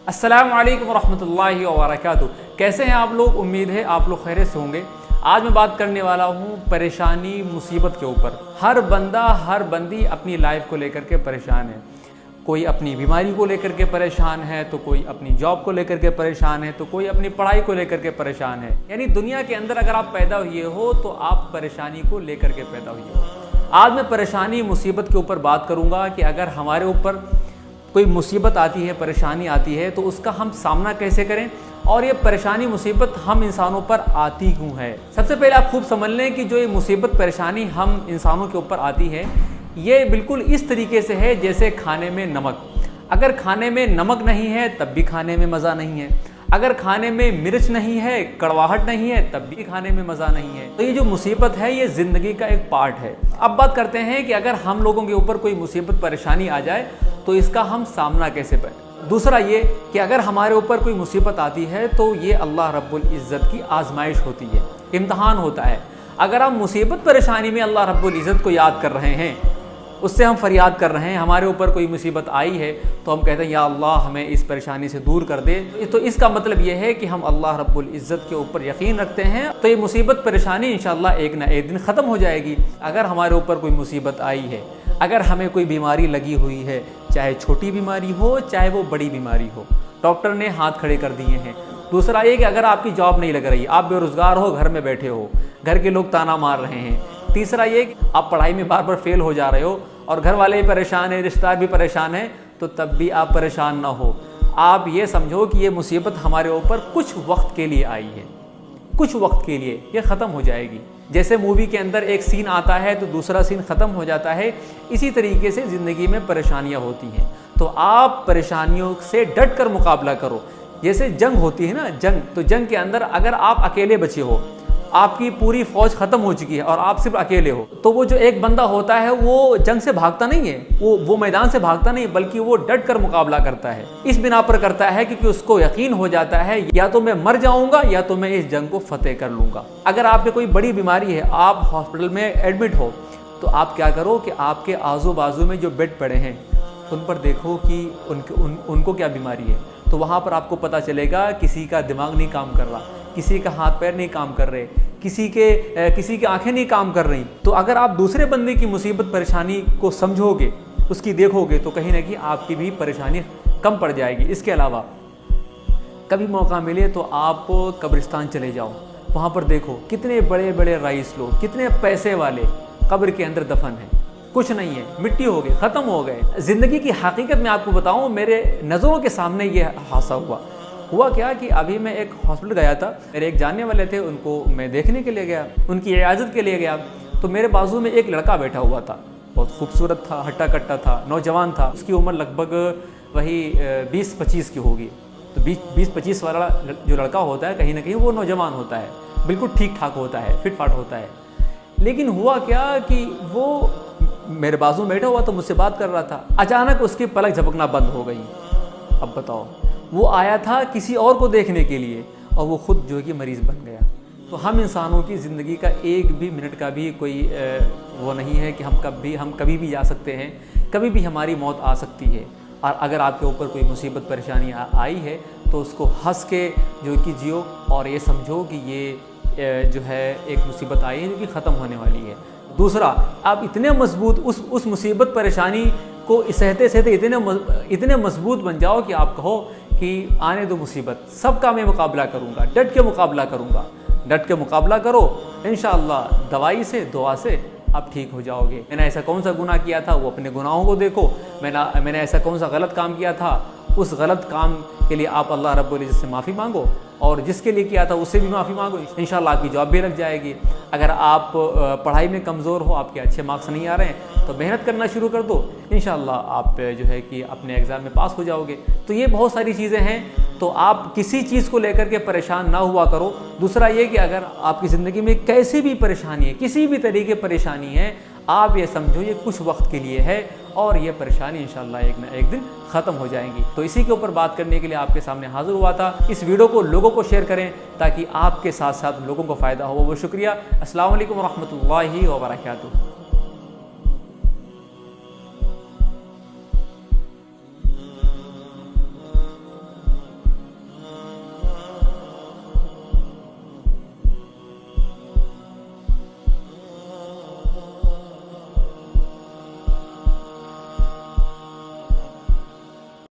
अस्सलाम वालेकुम रहमतुल्लाहि व बरकातुहू। कैसे हैं आप लोग? उम्मीद है आप लोग खैरियत से होंगे। आज मैं बात करने वाला हूँ परेशानी मुसीबत के ऊपर। हर बंदा हर बंदी अपनी लाइफ को लेकर के परेशान है। कोई अपनी बीमारी को लेकर के परेशान है, तो कोई अपनी जॉब को लेकर के परेशान है, तो कोई अपनी पढ़ाई को लेकर के परेशान है। यानी दुनिया के अंदर अगर आप पैदा हुए हो तो आप परेशानी को लेकर के पैदा हुए हो। आज मैं परेशानी मुसीबत के ऊपर बात करूँगा कि अगर हमारे ऊपर कोई मुसीबत आती है, परेशानी आती है, तो उसका हम सामना कैसे करें और ये परेशानी मुसीबत हम इंसानों पर आती क्यों है। सबसे पहले आप खूब समझ लें कि जो ये मुसीबत परेशानी हम इंसानों के ऊपर आती है, ये बिल्कुल इस तरीके से है जैसे खाने में नमक। अगर खाने में नमक नहीं है तब भी खाने में मज़ा नहीं है, अगर खाने में मिर्च नहीं है, कड़वाहट नहीं है, तब भी खाने में मज़ा नहीं है। तो ये जो मुसीबत है ये ज़िंदगी का एक पार्ट है। अब बात करते हैं कि अगर हम लोगों के ऊपर कोई मुसीबत परेशानी आ जाए तो इसका हम सामना कैसे करें। दूसरा ये कि अगर हमारे ऊपर कोई मुसीबत आती है तो ये अल्लाह रब्बुल इज़्ज़त की आजमाइश होती है, इम्तहान होता है। अगर हम मुसीबत परेशानी में अल्लाह रब्बुल इज़्ज़त को याद कर रहे हैं, उससे हम फरियाद कर रहे हैं, हमारे ऊपर कोई मुसीबत आई है तो हम कहते हैं या अल्लाह हमें इस परेशानी से दूर कर दे, तो इसका मतलब ये है कि हम अल्लाह रब्बुल इज़्ज़त के ऊपर यकीन रखते हैं। तो ये मुसीबत परेशानी इंशाअल्लाह एक ना एक दिन ख़त्म हो जाएगी। अगर हमारे ऊपर कोई मुसीबत आई है, अगर हमें कोई बीमारी लगी हुई है, चाहे छोटी बीमारी हो चाहे वो बड़ी बीमारी हो, डॉक्टर ने हाथ खड़े कर दिए हैं। दूसरा ये कि अगर आपकी जॉब नहीं लग रही, आप बेरोज़गार हो, घर में बैठे हो, घर के लोग ताना मार रहे हैं। तीसरा ये कि आप पढ़ाई में बार बार फेल हो जा रहे हो और घर वाले भी परेशान हैं, रिश्तेदार भी परेशान हैं, तो तब भी आप परेशान ना हो। आप ये समझो कि ये मुसीबत हमारे ऊपर कुछ वक्त के लिए आई है, कुछ वक्त के लिए ये ख़त्म हो जाएगी। जैसे मूवी के अंदर एक सीन आता है तो दूसरा सीन ख़त्म हो जाता है, इसी तरीके से ज़िंदगी में परेशानियाँ होती हैं। तो आप परेशानियों से डट कर मुकाबला करो। जैसे जंग होती है ना, जंग, तो जंग के अंदर अगर आप अकेले बचे हो, आपकी पूरी फ़ौज ख़त्म हो चुकी है और आप सिर्फ अकेले हो, तो वो जो एक बंदा होता है वो जंग से भागता नहीं है, वो मैदान से भागता नहीं, बल्कि वो डट कर मुकाबला करता है। इस बिना पर करता है क्योंकि उसको यकीन हो जाता है या तो मैं मर जाऊंगा या तो मैं इस जंग को फतेह कर लूँगा। अगर आपके कोई बड़ी बीमारी है, आप हॉस्पिटल में एडमिट हो, तो आप क्या करो कि आपके आजू बाजू में जो बेड पड़े हैं उन पर देखो कि उनको क्या बीमारी है। तो वहाँ पर आपको पता चलेगा किसी का दिमाग नहीं काम कर रहा, किसी का हाथ पैर नहीं काम कर रहे, किसी की आंखें नहीं काम कर रही। तो अगर आप दूसरे बंदे की मुसीबत परेशानी को समझोगे, उसकी देखोगे, तो कहीं ना कहीं आपकी भी परेशानी कम पड़ जाएगी। इसके अलावा कभी मौका मिले तो आप कब्रिस्तान चले जाओ, वहाँ पर देखो कितने बड़े बड़े रईस लोग, कितने पैसे वाले कब्र के अंदर दफन हैं, कुछ नहीं है, मिट्टी हो गए, ख़त्म हो गए। ज़िंदगी की हकीकत में आपको बताऊँ, मेरे नज़रों के सामने ये हादसा हुआ क्या कि अभी मैं एक हॉस्पिटल गया था, मेरे एक जानने वाले थे, उनको मैं देखने के लिए गया, उनकी इजाज़त के लिए गया। तो मेरे बाजू में एक लड़का बैठा हुआ था, बहुत खूबसूरत था, हट्टा कट्टा था, नौजवान था। उसकी उम्र लगभग वही 20-25 की होगी। तो 20-25 वाला जो लड़का होता है, कहीं ना कहीं वो नौजवान होता है, बिल्कुल ठीक ठाक होता है, फिट फाट होता है। लेकिन हुआ क्या कि वो मेरे बाजू में बैठा हुआ तो मुझसे बात कर रहा था, अचानक उसकी पलक झपकना बंद हो गई। अब बताओ, वो आया था किसी और को देखने के लिए और वो खुद जो है कि मरीज़ बन गया। तो हम इंसानों की ज़िंदगी का एक भी मिनट का भी कोई वो नहीं है कि हम कभी भी जा सकते हैं, कभी भी हमारी मौत आ सकती है। और अगर आपके ऊपर कोई मुसीबत परेशानी आई है तो उसको हंस के जो कि जियो और ये समझो कि ये जो है एक मुसीबत आई है जो कि ख़त्म होने वाली है। दूसरा, आप इतने मजबूत उस मुसीबत परेशानी को सहते सहते इतने मजबूत बन जाओ कि आप कहो कि आने दो मुसीबत, सबका मैं मुकाबला करूँगा, डट के मुकाबला करूँगा। डट के मुकाबला करो, इंशाअल्लाह दवाई से, दुआ से आप ठीक हो जाओगे। मैंने ऐसा कौन सा गुनाह किया था, वो अपने गुनाहों को देखो। मैंने ऐसा कौन सा गलत काम किया था, उस गलत काम के लिए आप अल्लाह रब्बुल इज़्ज़त से माफ़ी मांगो और जिसके लिए किया था उससे भी माफ़ी मांगो। इंशाअल्लाह आपकी जॉब भी लग जाएगी। अगर आप पढ़ाई में कमज़ोर हो, आपके अच्छे मार्क्स नहीं आ रहे हैं, तो मेहनत करना शुरू कर दो, इंशाअल्लाह आप जो है कि अपने एग्ज़ाम में पास हो जाओगे। तो ये बहुत सारी चीज़ें हैं। तो आप किसी चीज़ को लेकर के परेशान ना हुआ करो। दूसरा ये कि अगर आपकी ज़िंदगी में कैसी भी परेशानी है, किसी भी तरीके की परेशानी है, आप ये समझो ये कुछ वक्त के लिए है और ये परेशानी इंशाअल्लाह एक ना एक दिन ख़त्म हो जाएंगी। तो इसी के ऊपर बात करने के लिए आपके सामने हाज़िर हुआ था। इस वीडियो को लोगों को शेयर करें ताकि आपके साथ साथ लोगों को फ़ायदा हो। वो शुक्रिया। अस्सलाम वालेकुम रहमतुल्लाहि व बरकातुहू।